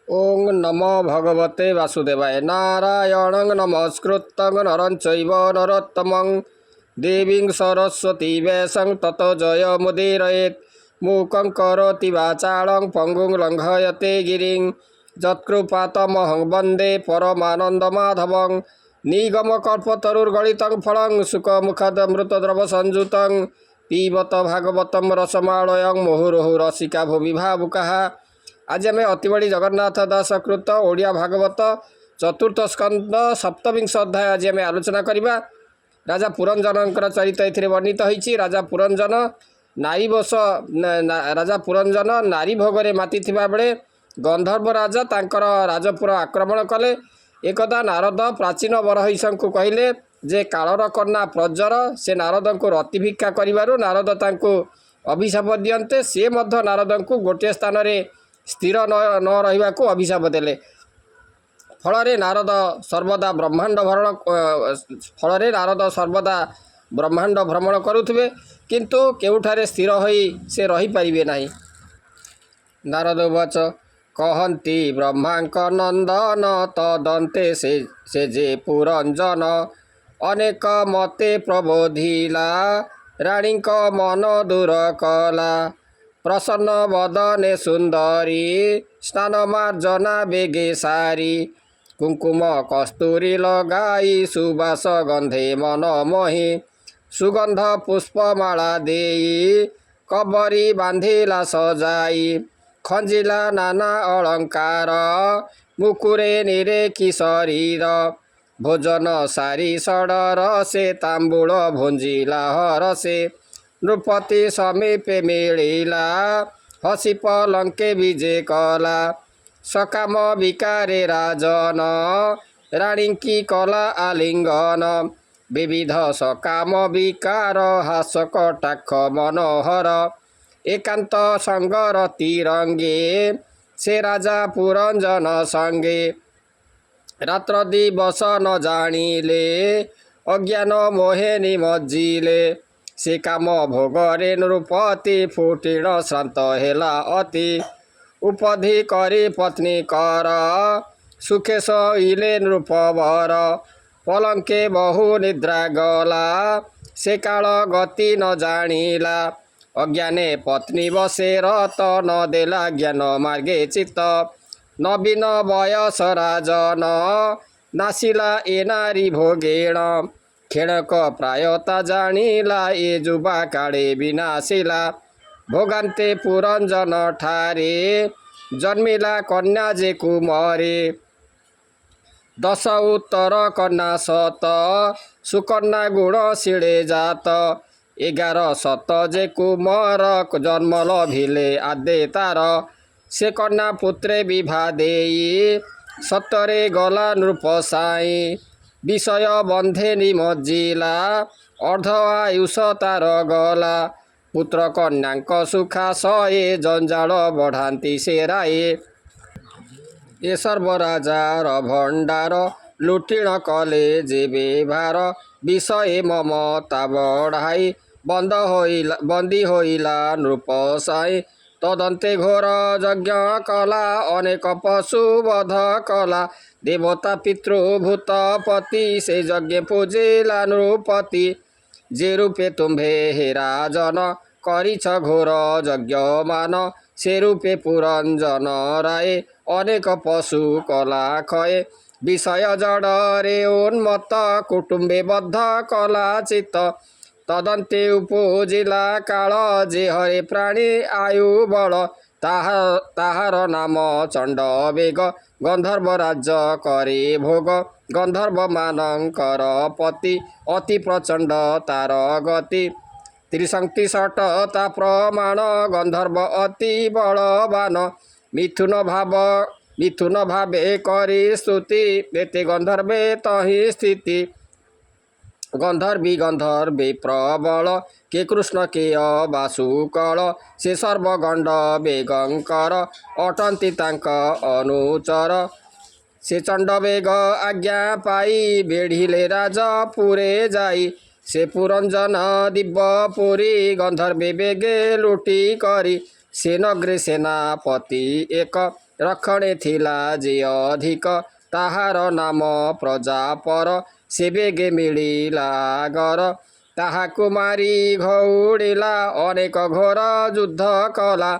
ओं नमो भगवते वासुदेवाय। नारायणं नमस्कृतं नरं चैव नरोत्तमं देवीं सरस्वती व्यासं ततो जयमुदीरयेत्। मूकं करोति वाचालं पङ्गुं लङ्घयते गिरिं यत्कृपातमहं वन्दे परमानन्दमाधवं। निगमकल्पतरुर्गलितं फलं सुखमुखदमृतद्रवसंयुतं पिबत भागवतं रसमालयं मुहुर्मुहुः रसिका भुवि भावुकाः। आज आम अतिबड़ी जगन्नाथ दास कृत ओडिया भागवत चतुर्थ स्कंद सप्तविंश अध्याय आज आम आलोचना करवा। राजा पुरंजन चरित ए वर्णित होती। राजा पुरंजन नारी बस राजा पुरंजन नारी भोगरे माति बेले गंधर्व राजा तांकर राजपुर आक्रमण कले। एकदा नारद प्राचीन बरहईश को कहले जे कालर कन्या प्रज्वर से नारद को रति भिक्षा करिवारु नारद तांको अभिशाप दियंते। से मध्य नारद को गोटे स्थान रे स्थिर न रहिबा को अभिशाप देले। फल नारद सर्वदा ब्रह्मांड भ्रमण करुथिबे किंतु केउठारे स्थिर होई से रही परिबे नाही। नारद उवाच कहन्ति ब्रह्मांक नंदन तदन्ते से जे पुरंजन अनेक मते प्रबोधिला राणीक मन दूर कला। प्रसन्न वदने सुंदरी स्नान मार्जना बेगे सारी कुंकुम कस्तूरी लगाई सुबास गंधे मन मोहि सुगंध पुष्पमाला देई कबरी बांधिला सजाई खंजिला नाना अलंकार मुकुरे निरेखी शरीर भोजन सारी सडर से तांबूल भुंजिला हरसे नृपति समीपे मिलिला हसी पलंके विजे कला सकाम विकारे राजन राणी की कला आलिंगन विविध सकाम विकार हास कटाक्ष मनोहर एकांत संगर तिरंगे से राजा पुरंजन संगे रात्र दिवस न जानिले अज्ञान मोहे निमज्जिले से काम भोगरे नृपति फुटीण श्रांत हेला अति उपधि करी पत्नी कर सुखे शोइले नृपवर पलंके बहु निद्रा गला से काल गति न जानिला अज्ञाने पत्नी बसे रत न देला ज्ञान मार्गे चित्त नवीन बयस राजन नासिला ए नारी भोगेण खेणक प्रायता जानिला ए जुबा काळे विनाशिला भोगान्ते पुरंजन ठारे जन्मिला कन्या जे कुमारे 10 उत्तर कन्या सत सुकन्या गुण शिळे जात 11 सत जे कुमार जन्म लभिले आदे तार से कन्या पुत्रे विभा देई सतरे गला नृप साई विषय बंधे निमज्जिला अर्ध आयुष तार गला पुत्र कन्यांक सुखा सये जंजाल बढ़ाती से राये ए सर्वराजार भंडार लुटिण कले जे बेभार विषय ममता बढ़ाई बंदी होइला नृप साई तदंते घोर यज्ञ कला अनेक पशु वध कला देवता पितृभूतपति से यज्ञ पूजिला नृपति जे रूपे तुम्भे हे राजन करिछ घोर यज्ञ मान से रूपे पुरंजन राय अनेक पशु कला खये विषय जड़रे उन्मत्त कुटुंबे बद्ध कला चित्त तदंते उपजिला काल जे हरे प्राणी आयु बल ताहार नाम चंड बेग गंधर्व राज्य करे भोग गंधर्व मानकर पति अति प्रचंड तार गति त्रिशक्ति षटता प्रमाण गंधर्व अति बलवान मिथुन भावे करी स्तुति एते गंधर्वे तहि स्थिति गंधर्वी प्रबल के कृष्ण के वासुकल से सर्वगंड बेगंकर अटंती तांक अनुचर से चंडवेग आज्ञा पाई बेढ़िले राजपुरे जाई से पुरंजन दिव्यपुरी गंधर्वे बेगे लुटी करी से नगरे सेनापति एक ରକ୍ଷଣେ ଥିଲା ଯେ ଅଧିକ ତାହାର ନାମ ପ୍ରଜାପର ସେ ବେଗେ ମିଳିଲା ଗର ତାହାକୁ ମାରି ଘଉଡ଼ିଲା ଅନେକ ଘୋର ଯୁଦ୍ଧ କଲା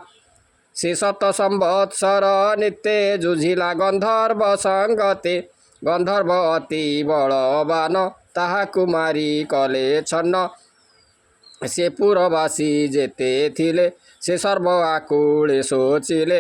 ସେ 7 ସମ୍ବତ୍ସର ନିତେ ଯୁଝିଲା ଗନ୍ଧର୍ବ ସଙ୍ଗତେ ଗନ୍ଧର୍ବ ଅତି ବଳବାନ ତାହାକୁ ମାରି କଲେ ଛନ୍ନ ସେ ପୁରବାସୀ ଯେତେ ଥିଲେ ସେ ସର୍ବ ଆକୁଳେ ଶୋଚିଲେ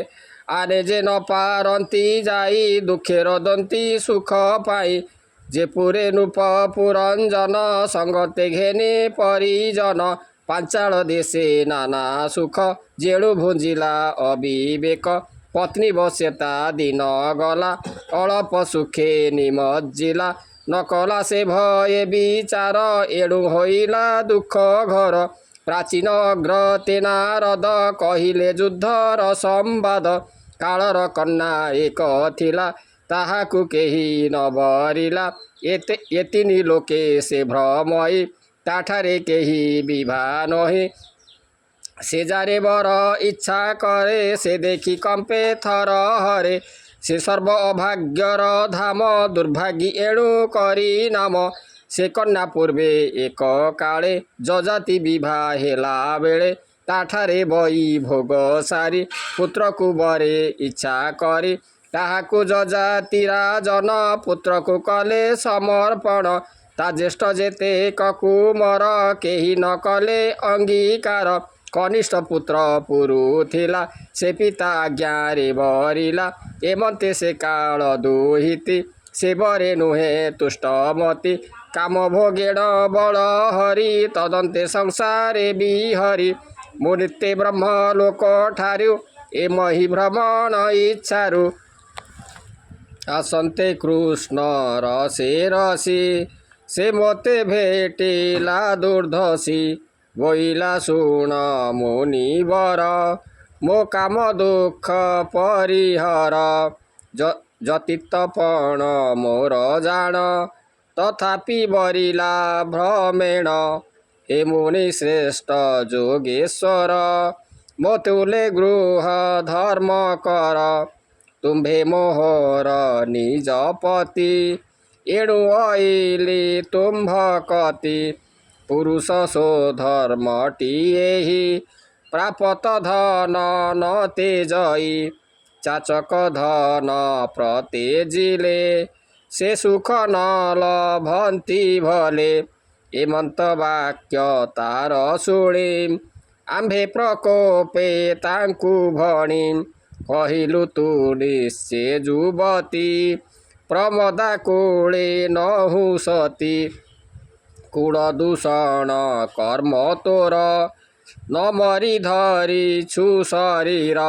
ଆରେ ଯେ ନ ପାରନ୍ତି ଯାଇ ଦୁଃଖେ ରଦନ୍ତି ସୁଖ ପାଇ ଯେ ପୁରେ ନୃପ ପୁରଞ୍ଜନ ସଙ୍ଗତେ ଘେନି ପରିଜନ ପାଞ୍ଚାଳ ଦେଶେ ନାନା ସୁଖ ଯେଣୁ ଭୁଞ୍ଜିଲା ଅବିବେକ ପତ୍ନୀ ବସେ ତା ଦିନ ଗଲା ଅଳପ ସୁଖେ ନିମଜ୍ଜିଲା ନ କଲା ସେ ଭଏ ବିଚାର ଏଣୁ ହୋଇଲା ଦୁଃଖ ଘର ପ୍ରାଚୀନ ଅଗ୍ରତେ ନାରଦ କହିଲେ ଯୁଦ୍ଧର ସମ୍ବାଦ କାଳର କନ୍ୟା ଏକ ଥିଲା ତାହାକୁ କେହି ନ ବରିଲା ଏତିନି ଲୋକେ ସେ ଭ୍ରମଇ ତାଠାରେ କେହି ବିଭା ନହି ସେ ଯାରେ ବର ଇଚ୍ଛା କରେ ସେ ଦେଖି କମ୍ପେ ଥର ହରେ ସେ ସର୍ବ ଅଭାଗ୍ୟର ଧାମ ଦୁର୍ଭାଗୀ ଏଣୁ କରି ନାମ ସେ କନ୍ୟା ପୂର୍ବେ ଏକ କାଳେ ଯଜାତି ବିଭା ହେଲା ବେଳେ ତାଠାରେ ବଇ ଭୋଗ ସାରି ପୁତ୍ରକୁ ବରେ ଇଚ୍ଛା କରି ତାହାକୁ ଯଜାତି ରାଜନ ପୁତ୍ରକୁ କଲେ ସମର୍ପଣ ତା ଜ୍ୟେଷ୍ଠ ଯେତେ କକୁମର କେହି ନ କଲେ ଅଙ୍ଗୀକାର କନିଷ୍ଠ ପୁତ୍ର ପୁରୁଥିଲା ସେ ପିତା ଆଜ୍ଞାରେ ବରିଲା ଏମନ୍ତେ ସେ କାଳ ଦୁହିତି ସେ ବରେ ନୁହେଁ ତୁଷ୍ଟମତି କାମ ଭୋଗେଣ ବଳ ହରି ତଦନ୍ତେ ସଂସାରେ ବିହରି ମୁନିତେ ବ୍ରହ୍ମ ଲୋକ ଠାରୁ ଏ ମହି ଭ୍ରମଣ ଇଚ୍ଛାରୁ ଆସନ୍ତେ କୃଷ୍ଣ ରସେ ରସି ସେ ମୋତେ ଭେଟିଲା ଦୁର୍ଦ୍ଧସି ବୋଇଲା ଶୁଣ ମୁନିବର ମୋ କାମ ଦୁଃଖ ପରିହର ଯତିତପଣ ମୋର ଜାଣ ତଥାପି ବରିଲା ଭ୍ରମେଣ ହେ ମୁନି ଶ୍ରେଷ୍ଠ ଯୋଗେଶ୍ୱର ମୋ ତୁଲେ ଗୃହ ଧର୍ମ କର ତୁମ୍ଭେ ମୋହର ନିଜ ପତି ଏଣୁ ଅଇଲି ତୁମ୍ଭ କତି ପୁରୁଷ ସୋଧର୍ମଟି ଏହି ପ୍ରାପତ ଧନ ନ ତେଜଇ ଚାଚକ ଧନ ପ୍ରତେଜିଲେ ସେ ସୁଖ ନ ଲଭନ୍ତି ଭଲେ ଏମନ୍ତ ବାକ୍ୟ ତାର ଶୁଣି ଆମ୍ଭେ ପ୍ରକୋପେ ତାଙ୍କୁ ଭଣି କହିଲୁ ତୁ ନିଶ୍ଚେ ଯୁବତୀ ପ୍ରମଦା କୋଳେ ନହୁ ସତୀ କୁଳ ଦୂଷଣ କର୍ମ ତୋର ନ ମରି ଧରିଛୁ ଶରୀର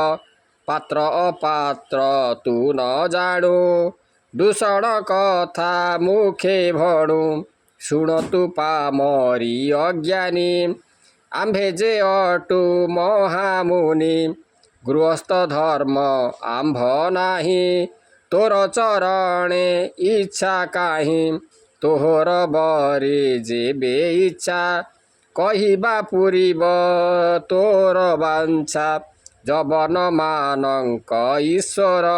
ପାତ୍ର ଅପାତ୍ର ତୁ ନ ଜାଣୁ ଦୂଷଣ କଥା ମୁଖେ ଭଣୁ ଶୁଣ ତୁ ପାମରି ଅଜ୍ଞାନୀ ଆମ୍ଭେ ଯେ ଅଟୁ ମହାମୁନି ଗୃହସ୍ଥ ଧର୍ମ ଆମ୍ଭ ନାହିଁ ତୋର ଚରଣେ ଇଚ୍ଛା କାହିଁ ତୋହର ବରେ ଯେବେ ଇଚ୍ଛା କହିବା ପୁରିବ ତୋର ବାଞ୍ଛା ଯବନ ମାନଙ୍କ ଈଶ୍ୱର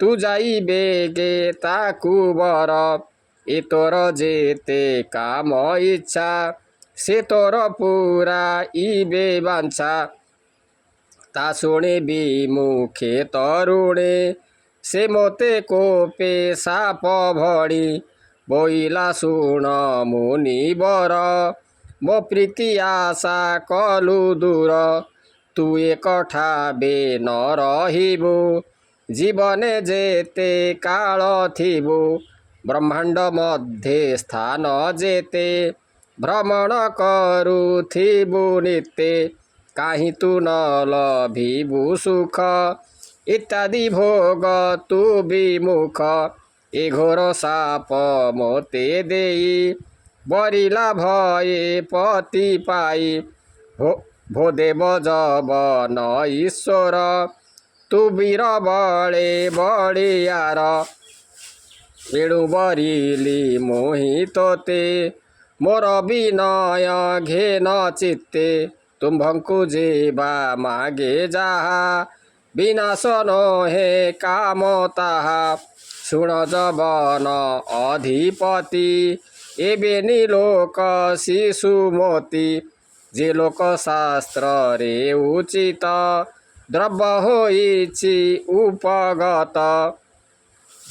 ତୁ ଯାଇ ବେଗେ ତାକୁ ବର ଏ ତୋର ଯେତେ କାମ ଇଚ୍ଛା ସେ ତୋର ପୁରା ଇବେ ବାଞ୍ଛା ତା ଶୁଣିବି ମୁଖେ ତରୁଣେ ସେ ମୋତେ କୋପେ ସାପ ଭଳି ବୋଇଲା ଶୁଣ ମୁନିବର ମୋ ପ୍ରୀତି ଆଶା କଲୁ ଦୂର ତୁ ଏକଠା ବେ ନ ରହିବୁ ଜୀବନେ ଯେତେ କାଳ ଥିବୁ ବ୍ରହ୍ମାଣ୍ଡ ମଧ୍ୟେ ସ୍ଥାନ ଯେତେ ଭ୍ରମଣ କରୁଥିବୁ ନିତେ କାହିଁ ତୁ ନ ଲଭିବୁ ସୁଖ ଇତ୍ୟାଦି ଭୋଗ ତୁ ବିମୁଖ ଏ ଘୋର ସାପ ମୋତେ ଦେଇ ବରିଲା ଭଏ ପତି ପାଇ ଭୋ ଦେବ ଯବନ ଈଶ୍ୱର ତୁ ବୀର ବଳେ ବଳିୟାର ଏଣୁ ବରିଲି ମୋହି ତୋତେ ମୋର ବିନୟ ଘେନ ଚିତ୍ତେ ତୁମ୍ଭଙ୍କୁ ଯିବା ମାଗେ ଯାହା विनाश नहे काम ताहा शुण जबन अधिपति एबे निलोक शिशुमती जे लोक शास्त्र रे उचित द्रव्य होइछि उपगत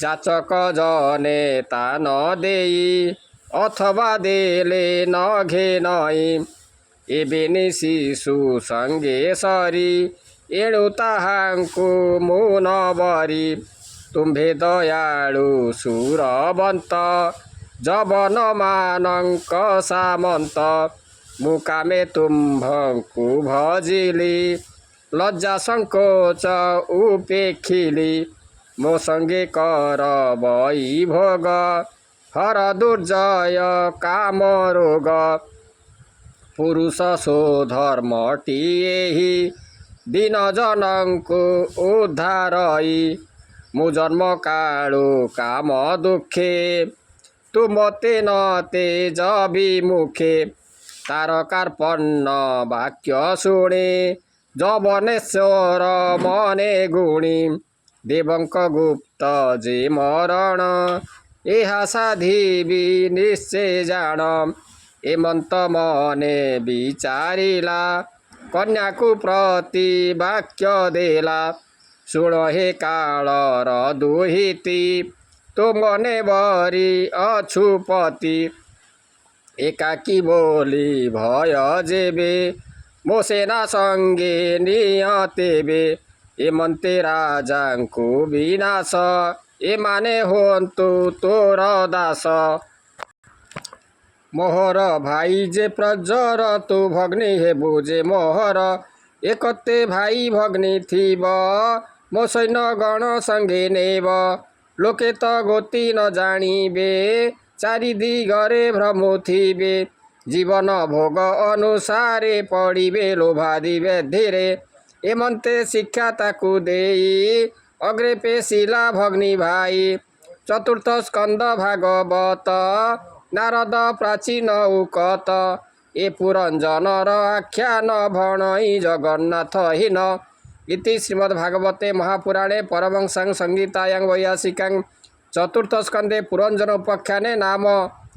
जाचक जने ता न देई अथवा देले न घेनई एबे नि शिशु संगे सरी एणु ताहांकु मुन बरी तुम्भे दयाळु सुरवंत जबन मानंक सामंत मुकामे तुम्भंकु भजिली लज्जा संकोच उपेखिली मो संगे कर बई भोग हर दुर्जय काम रोग पुरुष सो धर्म टिएहि दीन जनंकु उद्धारई मु जन्म काळु काम दुखे तुमते न तेज विमुखे तार कार्पण्य वाक्य शुणे जबनेश्वर मने गुणी देवंक गुप्त जे मरण एहा साधिबी निश्चय जान एमंत मने विचारिला कन्याकु प्रति वाक्य देला शुण हे कालर दुहिती तो मने बरी अछुपति एकाकी बोली भय जेबे मो सेना संगे नियतेबे एमन्ते राजांकु विनाश एमाने होन्तु तोर दास मोहर भाई जे प्रजर तु भग्नी हेबु जे मोहर एकते भाई भग्नी थिब मो सैन्य गण संगे नेब लोके त गोती न जानिबे चारि दिगरे भ्रमु थिबे जीवन भोग अनुसारे पड़िबे लोभादिबे धीरे एमन्ते शिक्षा ताकु देई अग्रे पेशिला भग्नी भाई चतुर्थ स्कंद भागवत नारद प्राचीन उकत ए पुरंजनर आख्यान भणई जगन्नाथ हीन इति श्रीमद्भागवते महापुराणे परमहंस्यां संहितायां वैयासिकां चतुर्थ स्कंदे पुरंजन उपाख्याने नाम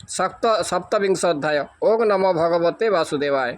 सप्तविंश अध्याय। ओं नमो भगवते वासुदेवाय।